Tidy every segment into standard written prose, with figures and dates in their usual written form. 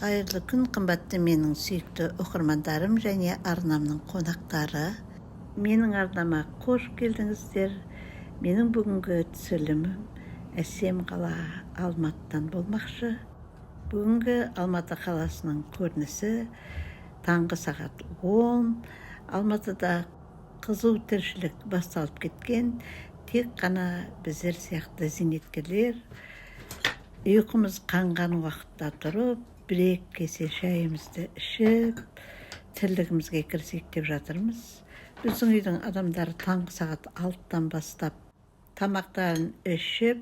Қайырлы күн, қымбатты менің сүйікті оқырмандарым және арнамның қонақтары. Менің арнама қош келдіңіздер. Менің бүгінгі түсірілімім әсем қала Алматыдан болмақшы. Бүгінгі Алматы қаласының көрінісі таңғы сағат 10. Алматыда қызу тіршілік басталып кеткен. Тек қана біздер сияқты зейнеткерлер ұйқымыз қанған уақытта тұрып, бір-ек кесе шайымызды ішіп, тірлігімізге кірісейік деп жатырмыз. Біздің үйдің адамдары таңғы сағат 6-тан бастап тамақтарын ішіп,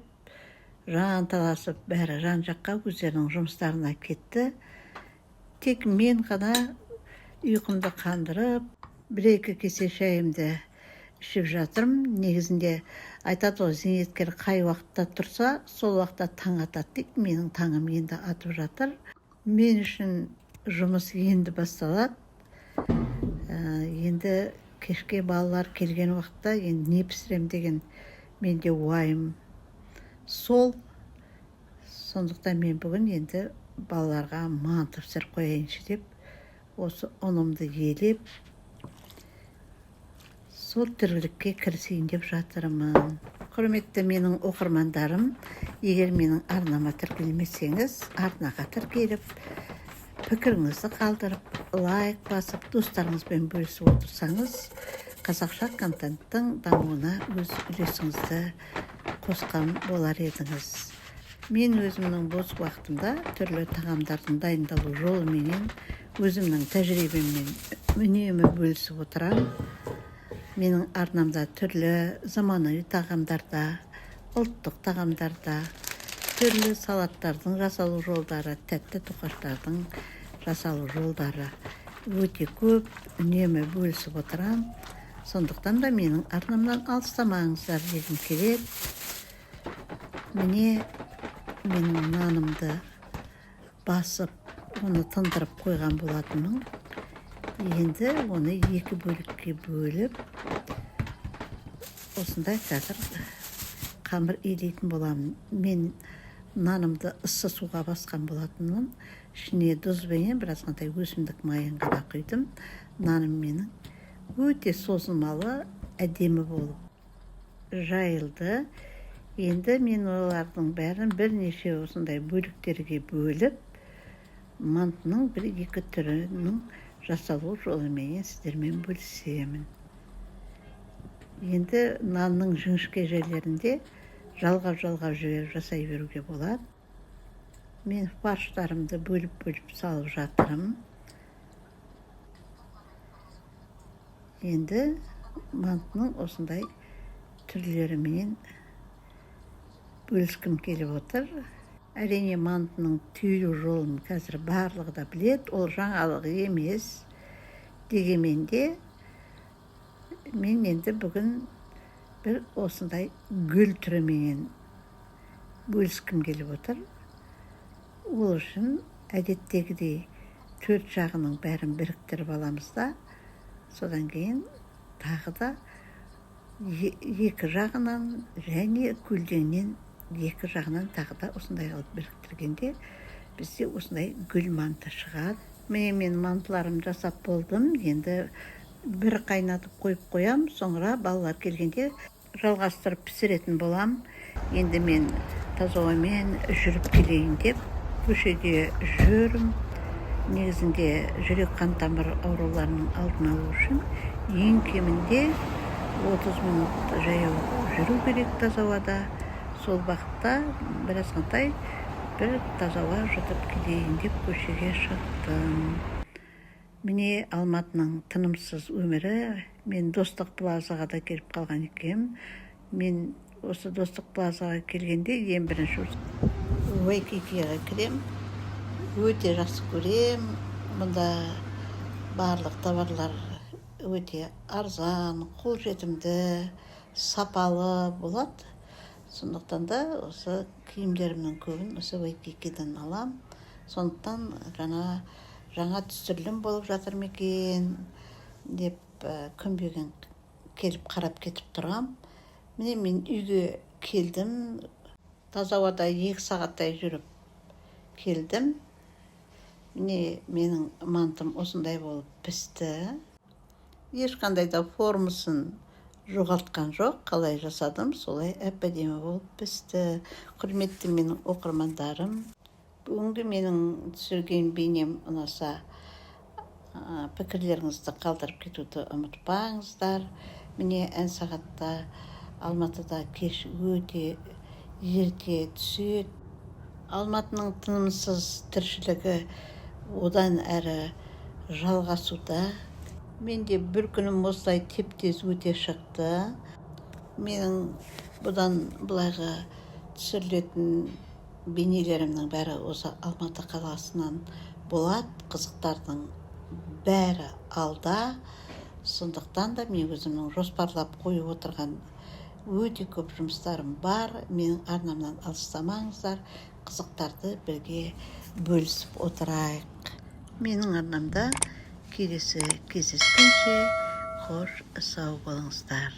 жанталасып, бәрі жан жаққа өздерінің жұмыстарына кетті. Тек мен ғана ұйқымды қандырып, бір-екі кесе шайымды ішіп жатырмын. Негізінде айтады ғой, зейнеткер қай уақытта тұрса, сол уақытта таң атады дейді. Менің таңым енді атып жатыр. Мен үшін жұмыс енді басталады. Енді кешке балалар келген уақытта енді не пісірем деген менде уайым сол. Сондықтан мен бүгін енді балаларға манты пісіріп қояйыншы деп, осы ұнымды елеп, сол тірлікке кірісейін деп жатырмын. Құрметті менің оқырмандарым, егер менің арнама тіркелмесеңіз, арнаға тіркеліп, пікіріңізді қалдырып, лайк басып, достарыңызбен бөлісіп отырсаңыз, қазақша контенттің дамуына өз үлесіңізді қосқан болар едіңіз. Мен өзімнің бос уақытымда түрлі тағамдардың дайындалу жолыменен өзімнің тәжірибеммен үнемі бөлісіп отырамын. Менің арнамда түрлі заманауи тағамдарда, ұлттық тағамдарда, түрлі салаттардың жасалу жолдары, тәтті тоқаштардың жасалу жолдары өте көп, үнемі бөлісіп отырамын. Сондықтан да менің арнамнан алыстамаңыздар дегім келеді. Міне менің нанымды басып, оны тындырып қойған болатынмын. Енді оны екі бөлікке бөліп, осындай қазір қамыр илейтін боламын. Мен нанымды ыссы суға басқан болатынмын. Ішіне тұзбенен біразғандай өсімдік майын ғана құйдым. Наным менің өте созылмалы, әдемі болып жайылды. Енді мен олардың бәрін бірнеше осындай бөліктерге бөліп, мантының бір-екі түрінің жасалу жолыменен сіздермен бөлісемін. Енді нанның жіңішке жерлерінде жалғап жасай беруге болады. Мен фарштарымды бөліп салып жатырмын. Енді мантының осындай түрлерімен бөліскім келіп отыр. Әрине мантының түйілу жолын қазір барлығы да білет, ол жаңалық емес. Дегенмен де мен енді бүгін бір осындай гүл түрімен бөліскім келіп отыр. Ол үшін әдеттегідей 4 жағының бәрін біріктіріп аламыз да, содан кейін тағы да екі жағынан және көлденеңнен екі жағынан тағы да осындай алып біріктіргенде бізде осындай гүл манты шығады. Мен мантыларым жасап болдым. Енді бір қайнатып қойып қоям, соңыра балалар келгенде жалғастырып пісіретін болам. Енді мен таза ауамен жүріп келейін деп көшеде жүрім. Негізінде жүрек қан тамыр ауруларының алдын алу үшін ең кемінде 30 минут жаяу жүру керек таза ауада. Сол бағытта біразғандай бір таза ауа жұтып келейін деп көшеге шықтым. Міне Алматының тынымсыз өмірі. Мен Достық плазаға да келіп қалған екем. Мен осы Достық плазаға келгенде ең бірінші Уайкикиға кірем. Өте жақсы көрем. Мұнда барлық товарлар өте арзан, қолжетімді, сапалы болады. Сондықтан да осы киімдерімнің көбін осы Уайкикиден алам. Сондықтан жаңа түсірілім болып жатыр екен деп күнбеген келіп қарап кетіп тұрам. Міне мен үйге келдім. Таза ауада 2 сағаттай жүріп келдім. менің мантым осындай болып пісті. Ешқандай да формасын жоғалтқан жоқ. Қалай жасадым, солай әп-әдемі болып пісті. Құрметті менің оқырмандарым, бүгінгі менің түсірген бейнем ұнаса, пікірлеріңізді қалдырып кетуді ұмытпаңыздар. Міне ән сағатта Алматыда кеш өте ерте түседі. Алматының тынымсыз тіршілігі одан әрі жалғасуда. Менде бір күнім осылай теп-тез өте шықты. Менің бұдан былайғы түсірілетін бейнелерімнің бәрі осы Алматы қаласынан болады. Қызықтардың бәрі алда. Сондықтан да мен өзімнің жоспарлап қойып отырған өте көп жұмыстарым бар. Менің арнамнан алыстамаңыздар. Қызықтарды бірге бөлісіп отырайық. Менің арнамда келесі кездескенше қош сау болыңыздар.